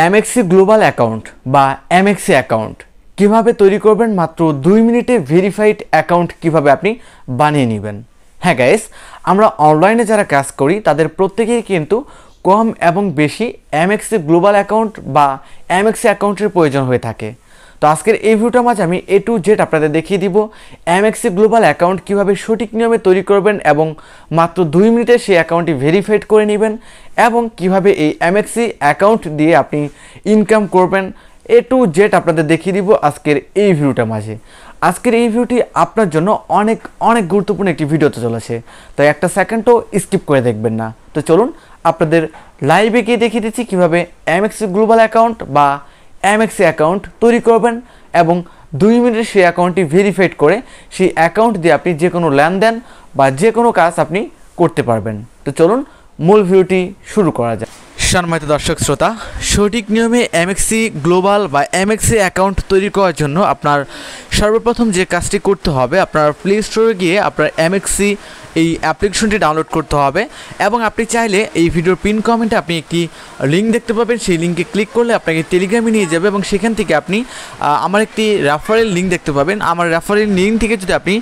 এমএক্সি global account বা এমএক্সি account কিভাবে তৈরি করবেন, মাত্র 2 মিনিটে ভেরিফাইড অ্যাকাউন্ট কিভাবে আপনি বানিয়ে নেবেন। হ্যাঁ গাইস, আমরা অনলাইনে যারা কাজ করি তাদের প্রত্যেকেই কিন্তু কম এবং বেশি এমএক্সি গ্লোবাল অ্যাকাউন্ট বা এমএক্সি অ্যাকাউন্টের প্রয়োজন হয়ে থাকে। তো আজকের এই ভিডিওটার মাঝে আমি A to Z আপনাদের দেখিয়ে দিব এমএক্সি গ্লোবাল অ্যাকাউন্ট কীভাবে সঠিক নিয়মে তৈরি করবেন এবং মাত্র 2 মিনিটে সেই অ্যাকাউন্টটি ভেরিফাইড করে নেবেন এবং কিভাবে এই এমএক্সি অ্যাকাউন্ট দিয়ে আপনি ইনকাম করবেন। A to Z আপনাদের দেখিয়ে দিব আজকের এই ভিডিওটার মাঝে। আজকের এই ভিডিওটি আপনার জন্য অনেক গুরুত্বপূর্ণ একটি ভিডিওতে চলেছে, তাই একটা সেকেন্ডও স্কিপ করে দেখবেন না। তো চলুন আপনাদের লাইভে গিয়ে দেখিয়ে দিচ্ছি কীভাবে এমএক্সি গ্লোবাল অ্যাকাউন্ট বা এমএক্সি অ্যাকাউন্ট তৈরি করবেন এবং 2 মিনিটে সেই অ্যাকাউন্টটি ভেরিফাইড করে সেই অ্যাকাউন্ট দিয়ে আপনি যে কোনো লেনদেন বা যে কোনো কাজ আপনি করতে পারবেন। তো চলুন মূল ভিডিওটি শুরু করা যায়। সম্মানিত দর্শক শ্রোতা, সঠিক নিয়মে এমএক্সি গ্লোবাল বা এমএক্সি অ্যাকাউন্ট তৈরি করার জন্য আপনার সর্বপ্রথম যে কাজটি করতে হবে, আপনার প্লে স্টোরে গিয়ে আপনার এমএক্সি এই অ্যাপ্লিকেশনটি ডাউনলোড করতে হবে এবং আপনি চাইলে এই ভিডিওর পিন কমেন্টে আপনি একটি লিঙ্ক দেখতে পাবেন। সেই লিঙ্কে ক্লিক করলে আপনাকে টেলিগ্রামে নিয়ে যাবে এবং সেখান থেকে আপনি আমার একটি রেফারেল লিঙ্ক দেখতে পাবেন। আমার রেফারেল লিঙ্ক থেকে যদি আপনি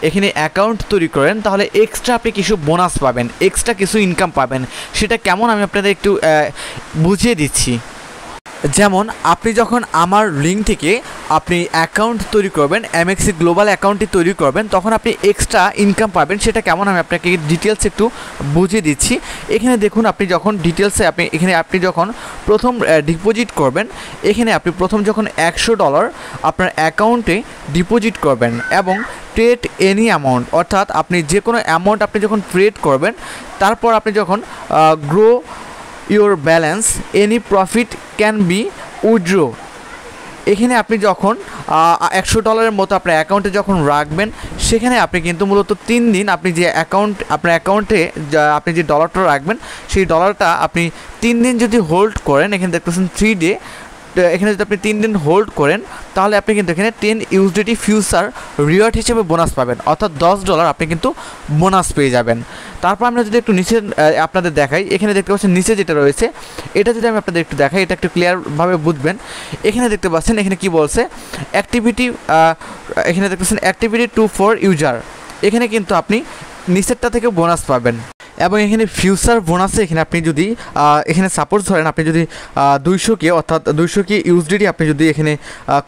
এখানে অ্যাকাউন্ট তৈরি করেন তাহলে এক্সট্রা আপনি কিছু বোনাস পাবেন, এক্সট্রা কিছু ইনকাম পাবেন। সেটা কেমন আমি আপনাদের একটু বুঝিয়ে দিচ্ছি। যেমন আপনি যখন আমার লিঙ্ক থেকে আপনি অ্যাকাউন্ট তৈরি করবেন, এমএক্সি গ্লোবাল অ্যাকাউন্টটি তৈরি করবেন, তখন আপনি এক্সট্রা ইনকাম পাবেন। সেটা কেমন আমি আপনাকে ডিটেলস একটু বুঝিয়ে দিচ্ছি। এখানে দেখুন, আপনি যখন ডিটেলসে আপনি যখন প্রথম ডিপোজিট করবেন, এখানে আপনি প্রথম যখন $100 আপনার অ্যাকাউন্টে ডিপোজিট করবেন এবং ট্রেড এনি অ্যামাউন্ট, অর্থাৎ আপনি যে কোনো অ্যামাউন্ট আপনি যখন ট্রেড করবেন, তারপর আপনি যখন grow your balance any profit can be withdraw, এখানে আপনি যখন $100 মতো আপনার অ্যাকাউন্টে যখন রাখবেন, সেখানে আপনি কিন্তু মূলত 3 দিন আপনি যে আপনার অ্যাকাউন্টে আপনি যে ডলারটা রাখবেন, সেই ডলারটা আপনি 3 দিন যদি হোল্ড করেন, এখানে দেখতেছেন 3 ডে, এখানে যদি আপনি 3 দিন হোল্ড করেন তাহলে আপনি কিন্তু এখানে 10 USDT ফিউচার রিওয়ার্ড হিসেবে বোনাস পাবেন, অর্থাৎ $10 আপনি কিন্তু বোনাস পেয়ে যাবেন। তারপর আমরা যদি একটু নিচে আপনাদের দেখাই, এখানে দেখতে পাচ্ছেন নিচে যেটা রয়েছে, এটা যদি আমি আপনাদের একটু দেখাই, এটা একটু ক্লিয়ারভাবে বুঝবেন। এখানে দেখতে পাচ্ছেন এখানে কি বলছে, অ্যাক্টিভিটি, এখানে দেখতে পাচ্ছেন অ্যাক্টিভিটি 2 ফর ইউজার, এখানে কিন্তু আপনি নিচেরটা থেকে বোনাস পাবেন। এবং এখানে ফিউচার বোনাসে এখানে আপনি যদি এখানে সাপোজ ধরেন আপনি যদি 200K অর্থাৎ 200K USDT আপনি যদি এখানে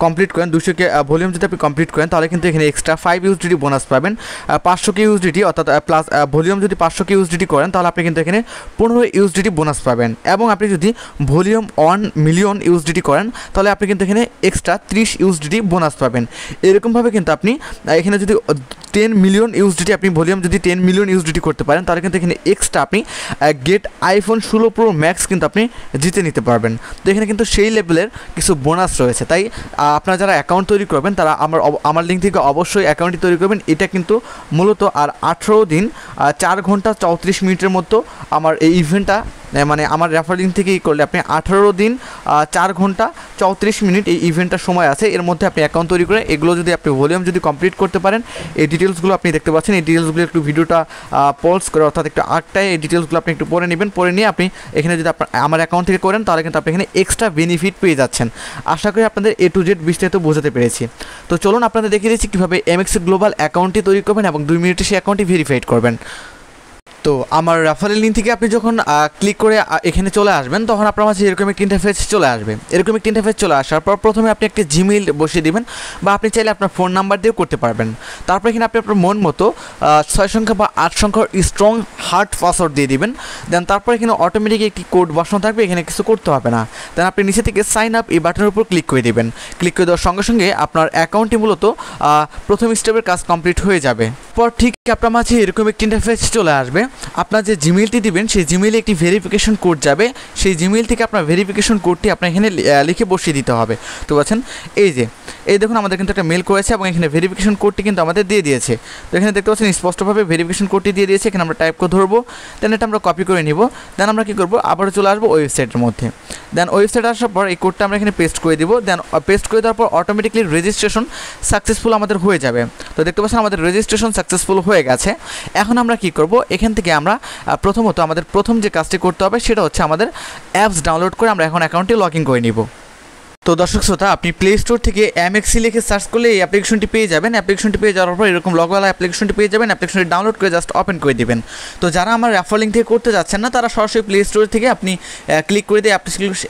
কমপ্লিট করেন, 200K ভলিউম যদি আপনি কমপ্লিট করেন, তাহলে কিন্তু এখানে এক্সট্রা 5 USDT বোনাস পাবেন। 500K USDT অর্থাৎ প্লাস ভলিউম যদি 500K USDT করেন, তাহলে আপনি কিন্তু এখানে 15 USDT বোনাস পাবেন। এবং আপনি যদি ভলিউম 1 মিলিয়ন USDT করেন, তাহলে আপনি কিন্তু এখানে এক্সট্রা 30 USDT বোনাস পাবেন। এরকমভাবে কিন্তু আপনি এখানে যদি 10 মিলিয়ন USDT আপনি ভলিউম যদি 10 মিলিয়ন USDT করতে পারেন, তাহলে কিন্তু এখানে এক্সট্রা আপনি গেট আইফোন 16 প্রো ম্যাক্স কিন্তু আপনি জিতে নিতে পারবেন। তো এখানে কিন্তু সেই লেভেলের কিছু বোনাস রয়েছে। তাই আপনারা যারা অ্যাকাউন্ট তৈরি করবেন তারা আমার লিঙ্ক থেকে অবশ্যই অ্যাকাউন্টটি তৈরি করবেন। এটা কিন্তু মূলত আর 18 দিন 4 ঘন্টা 34 মিনিটের মতো আমার এই ইভেন্টটা, মানে আমার রেফারিং থেকে করলে আপনি 18 দিন 4 ঘন্টা 34 মিনিট এই ইভেন্টটার সময় আছে। এর মধ্যে আপনি অ্যাকাউন্ট তৈরি করে এগুলো যদি আপনি ভলিউম যদি কমপ্লিট করতে পারেন, এই ডিটেলসগুলো আপনি দেখতে পাচ্ছেন, এই ডিটেলসগুলো একটু ভিডিওটা পজ করে অর্থাৎ একটু আটটায় এই ডিটেলসগুলো আপনি একটু পড়ে নেবেন। পড়ে নিয়ে আপনি এখানে যদি আমার অ্যাকাউন্ট থেকে করেন, তাহলে কিন্তু আপনি এখানে এক্সট্রা বেনিফিট পেয়ে যাচ্ছেন। আশা করি আপনাদের A to Z বিস্তারিত বোঝাতে পেরেছি। তো চলুন আপনাদের দেখিয়ে দিচ্ছি কীভাবে এমএক্সি গ্লোবাল অ্যাকাউন্টটি তৈরি করবেন এবং 2 মিনিটে সেই অ্যাকাউন্টটি ভেরিফাইড করবেন। তো আমার রেফারেল লিঙ্ক থেকে আপনি যখন ক্লিক করে এখানে চলে আসবেন, তখন আপনার মাঝে এরকম একটি ইন্টারফেস চলে আসবে। এরকম একটি ইন্টারফেস চলে আসার পর প্রথমে আপনি একটি জিমেইল বসিয়ে দেবেন, বা আপনি চাইলে আপনার ফোন নাম্বার দিয়েও করতে পারবেন। তারপর এখানে আপনি আপনার মন মতো 6 সংখ্যা বা 8 সংখ্যার স্ট্রং হার্ড পাসওয়ার্ড দিয়ে দিবেন। দেন তারপর এখানে অটোমেটিক একটি কোড বসানো থাকবে, এখানে কিছু করতে হবে না। দেন আপনি নিচে থেকে সাইন আপ এই বাটনের উপর ক্লিক করে দেবেন। ক্লিক করে দেওয়ার সঙ্গে সঙ্গে আপনার অ্যাকাউন্টটি মূলত প্রথম স্টেপের কাজ কমপ্লিট হয়ে যাবে। পর ঠিক আপনার মাঝে এরকম একটি ইন্টারফেস চলে আসবে। আপনার যে জিমেইলটি দিবেন সেই জিমেইলে একটি ভেরিফিকেশন কোড যাবে। সেই জিমেইল থেকে আপনার ভেরিফিকেশন কোডটি আপনার এখানে লিখে বসিয়ে দিতে হবে। তো বলছেন এই দেখুন আমাদের কিন্তু একটা মেল করেছে এবং এখানে ভেরিফিকেশন কোডটি কিন্তু আমাদের দিয়ে দিয়েছে। তো এখানে দেখতে পাচ্ছেন স্পষ্টভাবে ভেরিফিকেশন কোডটি দিয়ে দিয়েছে। এখানে আমরা টাইপ করে ধরবো, দেন এটা আমরা কপি করে নিব। দেন আমরা কী করবো, আবারও চলে আসবো ওয়েবসাইটের মধ্যে। দেন ওয়েবসাইটে আসার পর এই কোডটা আমরা এখানে পেস্ট করে দিব। দেন পেস্ট করে দেওয়ার পর অটোমেটিকলি রেজিস্ট্রেশন সাকসেসফুল আমাদের হয়ে যাবে। তো দেখতে পাচ্ছেন আমাদের রেজিস্ট্রেশন সাকসেসফুল হয়ে গেছে। এখন আমরা কি করব, এখান থেকে আমরা প্রথমত আমাদের প্রথম যে কাজটি করতে হবে সেটা হচ্ছে আমাদের অ্যাপস ডাউনলোড করে আমরা এখন অ্যাকাউন্টটি লগ ইন করে নিব। তো দর্শক শ্রোতা, আপনি প্লে স্টোর থেকে MXC লিখে সার্চ করলে এই অ্যাপ্লিকেশনটি পেয়ে যাবেন। অ্যাপ্লিকেশনটি পেয়ে যাওয়ার পর এরকম লগওয়ালা অ্যাপ্লিকেশনটি পেয়ে যাবেন। অ্যাপ্লিকেশনটি ডাউনলোড করে জাস্ট ওপেন করে দিবেন। তো যারা আমার রেফার লিঙ্ক থেকে করতে যাচ্ছেন না, তারা সরাসরি প্লে স্টোর থেকে আপনি ক্লিক করে দিয়ে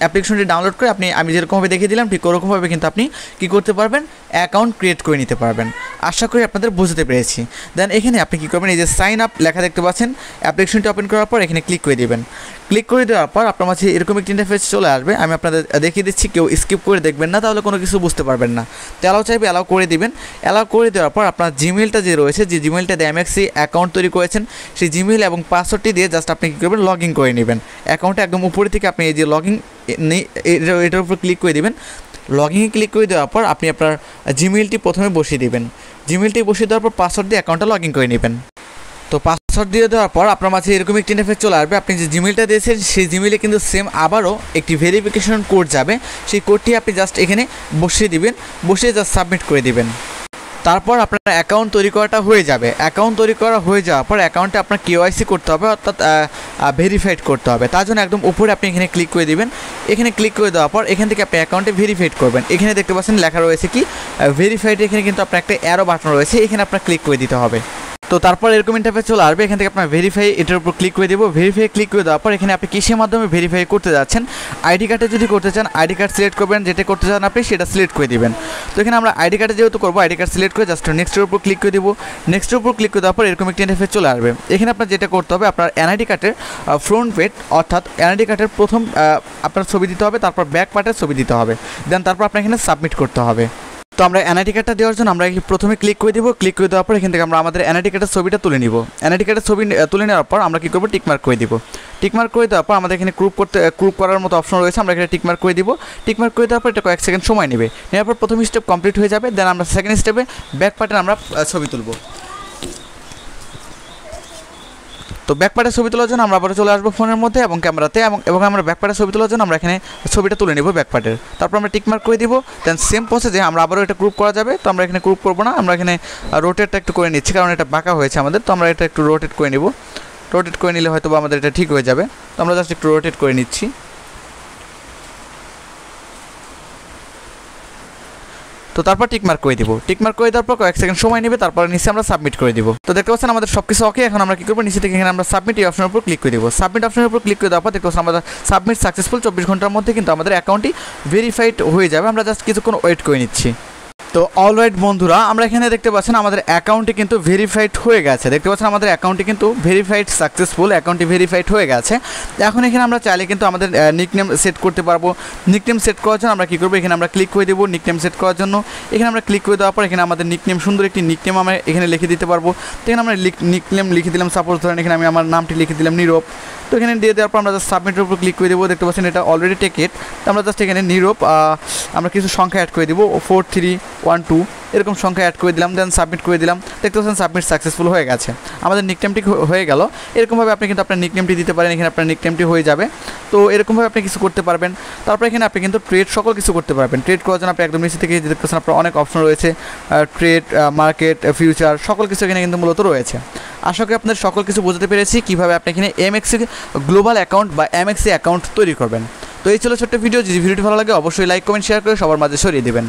অ্যাপ্লিকেশনটি ডাউনলোড করে আমি যেরকমভাবে দেখিয়ে দিলাম ঠিক ওরকমভাবে কিন্তু আপনি কী করতে পারবেন, অ্যাকাউন্ট ক্রিয়েট করে নিতে পারবেন। আশা করি আপনাদের বুঝতে পেরেছি। দেন এখানে আপনি কী করবেন, এই যে সাইন আপ লেখা দেখতে পাচ্ছেন, অ্যাপ্লিকেশনটি ওপেন করার পর এখানে ক্লিক করে দেবেন। ক্লিক করে দেওয়ার পর আপনার মাঝে এরকম একটি ইন্টারফেস চলে আসবে। আমি আপনাদের দেখিয়ে দিচ্ছি, কেউ স্কিপ করে দেখবেন না, তাহলে কোনো কিছু বুঝতে পারবেন না। তো অ্যালাউ চাইবে, অ্যালাউ করে দিবেন। অ্যালাউ করে দেওয়ার পর আপনার জিমেলটা যে রয়েছে, যে জিমেলটা দিয়ে MXC অ্যাকাউন্ট তৈরি করেছেন, সেই জিমেল এবং পাসওয়ার্ডটি দিয়ে জাস্ট আপনি কী করবেন, লগ ইন করে নেবেন। অ্যাকাউন্টে একদম উপরে থেকে আপনি এই যে লগ ইন এটার উপর ক্লিক করে দেবেন। লগ ইনে ক্লিক করে দেওয়ার পর আপনি আপনার জিমেলটি প্রথমে বসিয়ে দেবেন। জিমেলটি বসিয়ে দেওয়ার পর পাসওয়ার্ড দিয়ে অ্যাকাউন্টটা লগ ইন করে নেবেন। তো পাসওয়ার্ড দিয়ে দেওয়ার পর আপনার মাঝে এরকম একটি ইন্টারফেস চলে আসবে। আপনি যে জিমেলটা দিয়েছেন সেই জিমেলে কিন্তু সেম আবারও একটি ভেরিফিকেশন কোড যাবে। সেই কোডটি আপনি জাস্ট এখানে বসিয়ে দিবেন, বসিয়ে জাস্ট সাবমিট করে দিবেন। তারপর আপনার অ্যাকাউন্ট তৈরি করাটা হয়ে যাবে। অ্যাকাউন্ট তৈরি করা হয়ে যাওয়ার পর অ্যাকাউন্টে আপনার KYC করতে হবে, অর্থাৎ ভেরিফাইড করতে হবে। তার জন্য একদম উপরে আপনি এখানে ক্লিক করে দিবেন। এখানে ক্লিক করে দেওয়ার পর এখান থেকে আপনি অ্যাকাউন্টে ভেরিফাইড করবেন। এখানে দেখতে পাচ্ছেন লেখা রয়েছে কি ভেরিফাইড, এখানে কিন্তু আপনার একটা অ্যারো বাটন রয়েছে, এখানে আপনার ক্লিক করে দিতে হবে। তো তারপর এরকম ইন্টারফেস চলে আসবে। এখান থেকে আপনার ভেরিফাই এটার উপর ক্লিক করে দেবো। ভেরিফাই ক্লিক করে দেওয়ার পর এখানে আপনি কিসের মাধ্যমে ভেরিফাই করতে যাচ্ছেন, আইডি কার্ডে যদি করতে চান আইডি কার্ড সিলেক্ট করবেন, যেটা করতে চান আপনি সেটা সিলেক্ট করে দিবেন। তো এখানে আমরা আইডি কার্ডে যেহেতু করবো, আইডি কার্ড সিলেক্ট করে জাস্ট নেক্সটের উপর ক্লিক করে দেবো। নেক্সটের উপর ক্লিক করে দেওয়ার পর এরকম একটি ইন্টারফেস চলে আসবে। এখানে আপনার যেটা করতে হবে, আপনার NID কার্ডের ফ্রন্ট পেজ অর্থাৎ NID কার্ডের প্রথম আপনার ছবি দিতে হবে, তারপর ব্যাক পার্টের ছবি দিতে হবে, দেন তারপর আপনার এখানে সাবমিট করতে হবে। তো আমরা NID কার্ডটা দেওয়ার জন্য আমরা প্রথমে ক্লিক করে দেবো। ক্লিক করে দেওয়ার পর এখান থেকে আমরা আমাদের NID কার্ডের ছবিটা তুলে নিব। NID কার্ডের ছবি তুলে নেওয়ার পর আমরা কী করবো, টিকমার্ক করে দিব। টিকমার্ক করে দেওয়ার পর আমাদের এখানে ক্রুপ করার মতো অপশন রয়েছে, আমরা এখানে টিকমার্ক করে দিব। টিকমার্ক করে দেওয়ার পর এটা কয়েক সেকেন্ড সময় নেবে। নেওয়ার পর প্রথম স্টেপ কমপ্লিট হয়ে যাবে। দেন আমরা সেকেন্ড স্টেপে ব্যাক পার্টের আমরা ছবি তুলব। তো ব্যাক পার্টের ছবি তোলার জন্য আমরা আবার চলে আসবো ফোনের মধ্যে এবং ক্যামেরাতে, এবং আমরা ব্যাক পার্টের ছবি তোলার জন্য আমরা এখানে ছবিটা তুলে নেব ব্যাক পার্টের। তারপর আমরা টিকমার্ক করে দিব। দেন সেম প্রসেসে আমরা আবারও এটা গ্রুপ করা যাবে। তো আমরা এখানে গ্রুপ করবো না, আমরা এখানে রোটেটটা একটু করে নিচ্ছি, কারণ এটা বাঁকা হয়েছে আমাদের। তো আমরা এটা একটু রোটেট করে নিব। রোটেট করে নিলে হয়তো আমাদের এটা ঠিক হয়ে যাবে। তো আমরা জাস্ট একটু রোটেট করে নিচ্ছি। তো তারপর টিকমার্ক করে দিব। টিকমার্ক করে দেওয়ার পর কয়েক সেকেন্ড সময় নেবে, তারপর নিচে আমরা সাবমিট করে দিব। তো দেখতে পাচ্ছেন আমাদের সব কিছু ওকে। এখন আমরা কী করবো, নিচে থেকে এখানে আমরা সাবমিট এই অপশনের উপর ক্লিক করে দিব। সাবমিট অপশনের উপর ক্লিক করে দেওয়ার পর দেখতে পাচ্ছেন আমাদের সাবমিট সাকসেসফুল। 24 ঘন্টার মধ্যে কিন্তু আমাদের অ্যাকাউন্টটি ভেরিফাইড হয়ে যাবে। আমরা জাস্ট কিছুক্ষণ ওয়েট করে নিচ্ছি। তো অলরাইট বন্ধুরা, আমরা এখানে দেখতে পাচ্ছেন আমাদের অ্যাকাউন্টটি কিন্তু ভেরিফাইড হয়ে গেছে। দেখতে পাচ্ছেন আমাদের অ্যাকাউন্টটি কিন্তু ভেরিফাইড সাকসেসফুল, অ্যাকাউন্টটি ভেরিফাইড হয়ে গেছে। এখন এখানে আমরা চাইলে কিন্তু আমাদের নিকনেম সেট করতে পারবো। নিকনেম সেট করার জন্য আমরা কী করবো, এখানে আমরা ক্লিক করে দেবো নিকনেম সেট করার জন্য। এখানে আমরা ক্লিক করে দেওয়ার পর এখানে আমাদের নিকনেম, সুন্দর একটি নিকনেম আমরা এখানে লিখে দিতে পারবো। তো এখানে আমরা নিকনেম লিখে দিলাম, সাপোজ ধরেন এখানে আমি আমার নামটি লিখে দিলাম নীরব। তো এখানে দিয়ে দেওয়ার পর আমরা জাস্ট সাবমিটের উপর ক্লিক করে দেবো। দেখতে পাচ্ছেন এটা অলরেডি টেকেট। তো আমরা জাস্ট এখানে নীরব আমরা কিছু সংখ্যা অ্যাড করে দেবো, 4312 এরকম সংখ্যা অ্যাড করে দিলাম। দেন সাবমিট করে দিলাম। দেখতে পাচ্ছেন সাবমিট সাকসেসফুল হয়ে গেছে। আমাদের নিকনেমটি হয়ে গেল। এরকমভাবে আপনি কিন্তু আপনার নিকনেমটি দিতে পারেন, এখানে আপনার নিকনেমটি হয়ে যাবে। তো এরকমভাবে আপনি কিছু করতে পারবেন। তারপর এখানে আপনি কিন্তু ট্রেড সকল কিছু করতে পারবেন। ট্রেড করার জন্য আপনি একদম নিচে থেকে দেখতে পাচ্ছেন আপনার অনেক অপশন রয়েছে, ট্রেড, মার্কেট, ফিউচার, সকল কিছু এখানে কিন্তু মূলত রয়েছে। আশা করি আপনাদের সকল কিছু বুঝতে পেরেছি কীভাবে আপনি এখানে MXC গ্লোবাল অ্যাকাউন্ট বা MXC অ্যাকাউন্ট তৈরি করবেন। তো এই ছিল ছোট্ট ভিডিও। যদি ভিডিওটি ভালো লাগে অবশ্যই লাইক, কমেন্ট, শেয়ার করে সবার মাঝে ছড়িয়ে দেবেন।